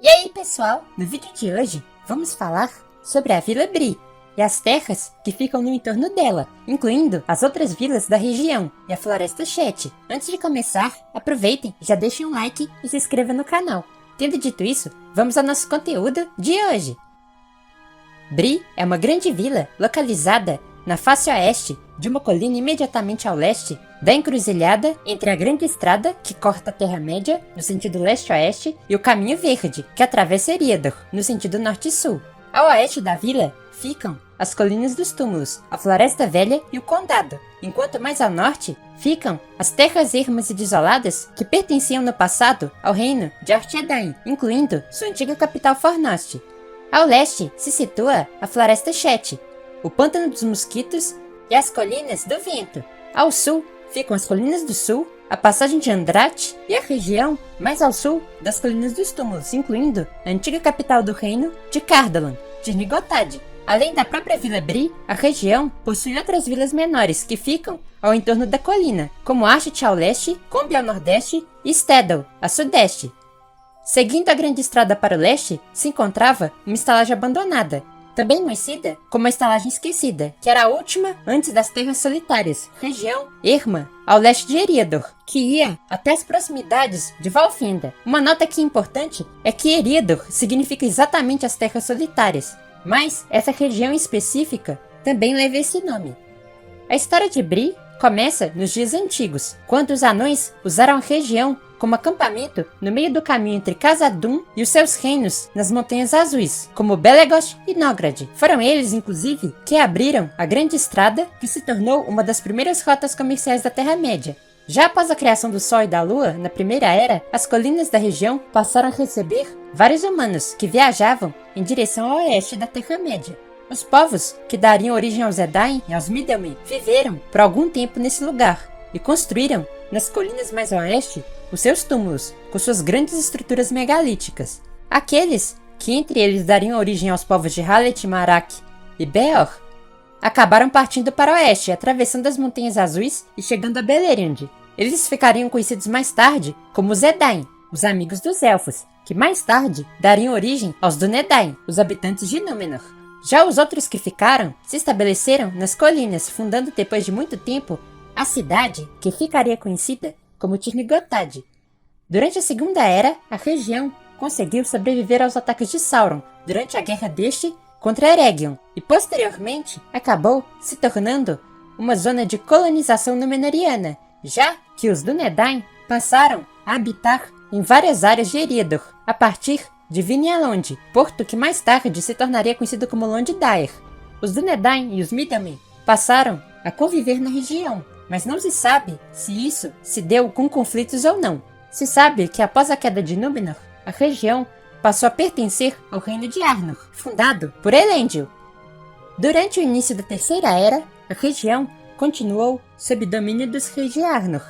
E aí, pessoal, no vídeo de hoje vamos falar sobre a Vila Bree e as terras que ficam no entorno dela, incluindo as outras vilas da região e a Floresta Chat. Antes de começar, aproveitem, já deixem um like e se inscrevam no canal. Tendo dito isso, vamos ao nosso conteúdo de hoje. Bree é uma grande vila localizada na face oeste de uma colina imediatamente ao leste da encruzilhada entre a Grande Estrada, que corta a Terra-média, no sentido leste-oeste, e o Caminho Verde, que atravessa Eriador, no sentido norte-sul. Ao oeste da vila ficam as Colinas dos Túmulos, a Floresta Velha e o Condado, enquanto mais ao norte ficam as terras ermas e desoladas que pertenciam no passado ao reino de Arthedain, incluindo sua antiga capital Fornost. Ao leste se situa a Floresta Chat, o Pântano dos Mosquitos e as Colinas do Vento. Ao sul ficam as Colinas do Sul, a Passagem de Andrat e a região mais ao sul das Colinas dos Túmulos, incluindo a antiga capital do reino de Cardolan, Tirnigothad. Além da própria Vila Bree, a região possui outras vilas menores que ficam ao entorno da colina, como Archet ao leste, Combe ao nordeste e Stedel a sudeste. Seguindo a Grande Estrada para o leste, se encontrava uma estalagem abandonada, também conhecida como a Estalagem Esquecida, que era a última antes das Terras Solitárias, região erma ao leste de Eriador, que ia até as proximidades de Valfinda. Uma nota aqui importante é que Eriador significa exatamente as Terras Solitárias, mas essa região específica também leva esse nome. A história de Bree começa nos dias antigos, quando os anões usaram a região como acampamento no meio do caminho entre Khazad-dûm e os seus reinos nas Montanhas Azuis, como Belegost e Nograd. Foram eles, inclusive, que abriram a Grande Estrada, que se tornou uma das primeiras rotas comerciais da Terra-média. Já após a criação do Sol e da Lua, na Primeira Era, as colinas da região passaram a receber vários humanos que viajavam em direção ao oeste da Terra-média. Os povos que dariam origem aos Edain e aos Middlemen viveram por algum tempo nesse lugar e construíram, nas colinas mais a oeste, os seus túmulos, com suas grandes estruturas megalíticas. Aqueles que entre eles dariam origem aos povos de Halet, Marak e Beor, acabaram partindo para o oeste, atravessando as Montanhas Azuis e chegando a Beleriand. Eles ficariam conhecidos mais tarde como os Edain, os amigos dos Elfos, que mais tarde dariam origem aos Dúnedain, os habitantes de Númenor. Já os outros que ficaram se estabeleceram nas colinas, fundando depois de muito tempo a cidade que ficaria conhecida como Tirnigothad. Durante a Segunda Era, a região conseguiu sobreviver aos ataques de Sauron durante a guerra deste contra Eregion e posteriormente acabou se tornando uma zona de colonização númenoriana, já que os Dúnedain passaram a habitar em várias áreas de Eriador, a partir de Vinialond, porto que mais tarde se tornaria conhecido como Londdaer. Os Dúnedain e os Middlemen passaram a conviver na região, mas não se sabe se isso se deu com conflitos ou não. Se sabe que após a queda de Númenor, a região passou a pertencer ao reino de Arnor, fundado por Elendil. Durante o início da Terceira Era, a região continuou sob domínio dos reis de Arnor,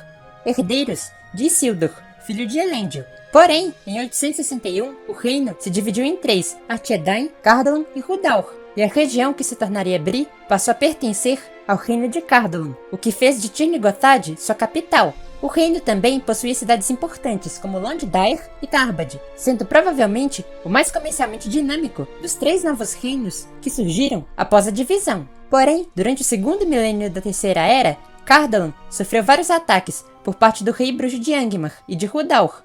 herdeiros de Isildur, filho de Elendil. Porém, em 861, o reino se dividiu em três: Arthedain, Cardolan e Rhudaur, e a região que se tornaria Bree passou a pertencer ao reino de Cardolan, o que fez de Tirnigothad sua capital. O reino também possuía cidades importantes como Londdaer e Tarbad, sendo provavelmente o mais comercialmente dinâmico dos três novos reinos que surgiram após a divisão. Porém, durante o segundo milênio da Terceira Era, Cardolan sofreu vários ataques por parte do rei bruxo de Angmar e de Rhudaur.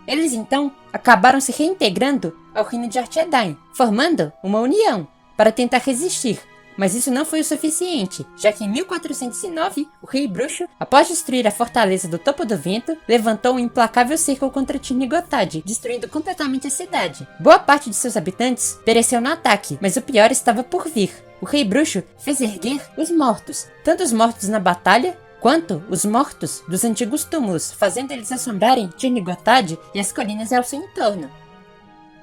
Eles então acabaram se reintegrando ao reino de Arthedain, formando uma união para tentar resistir. Mas isso não foi o suficiente, já que em 1409, o rei bruxo, após destruir a fortaleza do Topo do Vento, levantou um implacável cerco contra Tirnigothad, destruindo completamente a cidade. Boa parte de seus habitantes pereceu no ataque, mas o pior estava por vir. O rei bruxo fez erguer os mortos, tanto os mortos na batalha, quanto os mortos dos antigos túmulos, fazendo eles assombrarem Tirnigothad e as colinas ao seu entorno.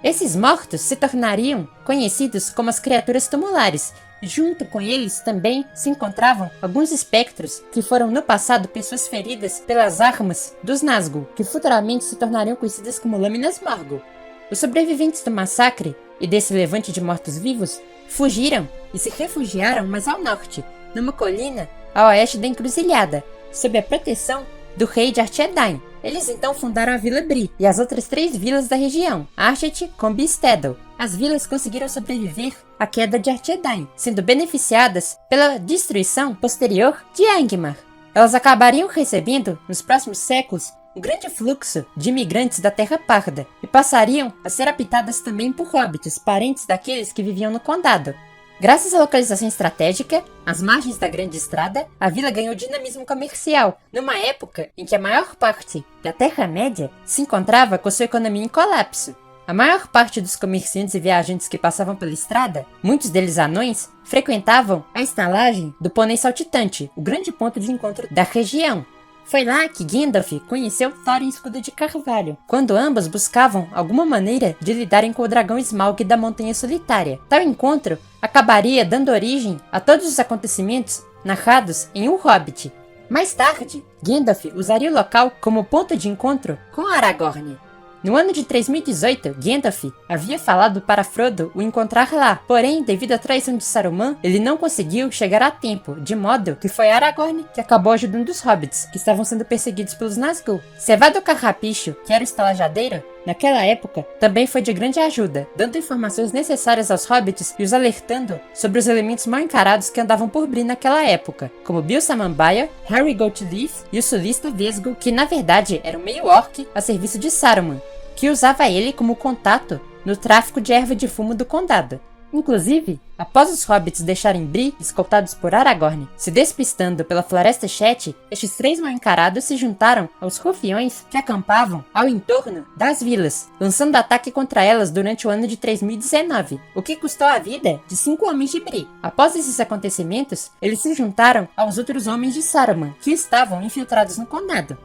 Esses mortos se tornariam conhecidos como as criaturas tumulares. Junto com eles também se encontravam alguns espectros que foram no passado pessoas feridas pelas armas dos Nazgûl, que futuramente se tornariam conhecidas como Lâminas Morgûl. Os sobreviventes do massacre e desse levante de mortos-vivos fugiram e se refugiaram mais ao norte, numa colina a oeste da encruzilhada, sob a proteção do rei de Arthedain. Eles então fundaram a Vila Bree e as outras 3 vilas da região, Archet, Combe e Stedel. As vilas conseguiram sobreviver à queda de Arthedain, sendo beneficiadas pela destruição posterior de Angmar. Elas acabariam recebendo, nos próximos séculos, um grande fluxo de imigrantes da Terra Parda e passariam a ser habitadas também por hobbits, parentes daqueles que viviam no condado. Graças à localização estratégica, às margens da Grande Estrada, a vila ganhou dinamismo comercial, numa época em que a maior parte da Terra-média se encontrava com sua economia em colapso. A maior parte dos comerciantes e viajantes que passavam pela estrada, muitos deles anões, frequentavam a estalagem do Pônei Saltitante, o grande ponto de encontro da região. Foi lá que Gandalf conheceu Thorin Escudo de Carvalho, quando ambos buscavam alguma maneira de lidarem com o dragão Smaug da Montanha Solitária. Tal encontro acabaria dando origem a todos os acontecimentos narrados em O Hobbit. Mais tarde, Gandalf usaria o local como ponto de encontro com Aragorn. No ano de 3018, Gandalf havia falado para Frodo o encontrar lá, porém, devido à traição de Saruman, ele não conseguiu chegar a tempo, de modo que foi Aragorn que acabou ajudando os hobbits, que estavam sendo perseguidos pelos Nazgûl. Cevado Carrapicho, que era o estalajadeiro, naquela época, também foi de grande ajuda, dando informações necessárias aos hobbits e os alertando sobre os elementos mal encarados que andavam por Bree naquela época, como Bil Samambaya, Harry Goatleaf e o sulista Vesgo, que na verdade era um meio-orc a serviço de Saruman, que usava ele como contato no tráfico de erva de fumo do condado. Inclusive, após os hobbits deixarem Bree, escoltados por Aragorn, se despistando pela Floresta Shet, estes 3 mal encarados se juntaram aos rufiões que acampavam ao entorno das vilas, lançando ataque contra elas durante o ano de 3019, o que custou a vida de 5 homens de Bree. Após esses acontecimentos, eles se juntaram aos outros homens de Saruman, que estavam infiltrados no condado.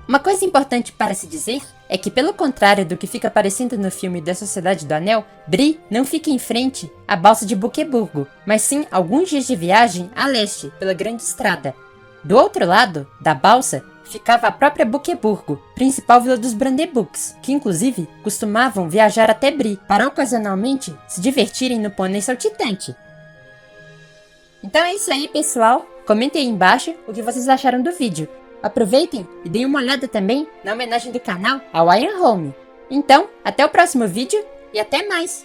Uma coisa importante para se dizer é que, pelo contrário do que fica aparecendo no filme da Sociedade do Anel, Bree não fica em frente à balsa de Buqueburgo, mas sim alguns dias de viagem a leste, pela Grande Estrada. Do outro lado da balsa ficava a própria Buqueburgo, principal vila dos Brandebucks, que inclusive costumavam viajar até Bree para ocasionalmente se divertirem no Pônei Saltitante. Então é isso aí, pessoal. Comentem aí embaixo o que vocês acharam do vídeo. Aproveitem e deem uma olhada também na homenagem do canal ao Iron Home. Então, até o próximo vídeo e até mais!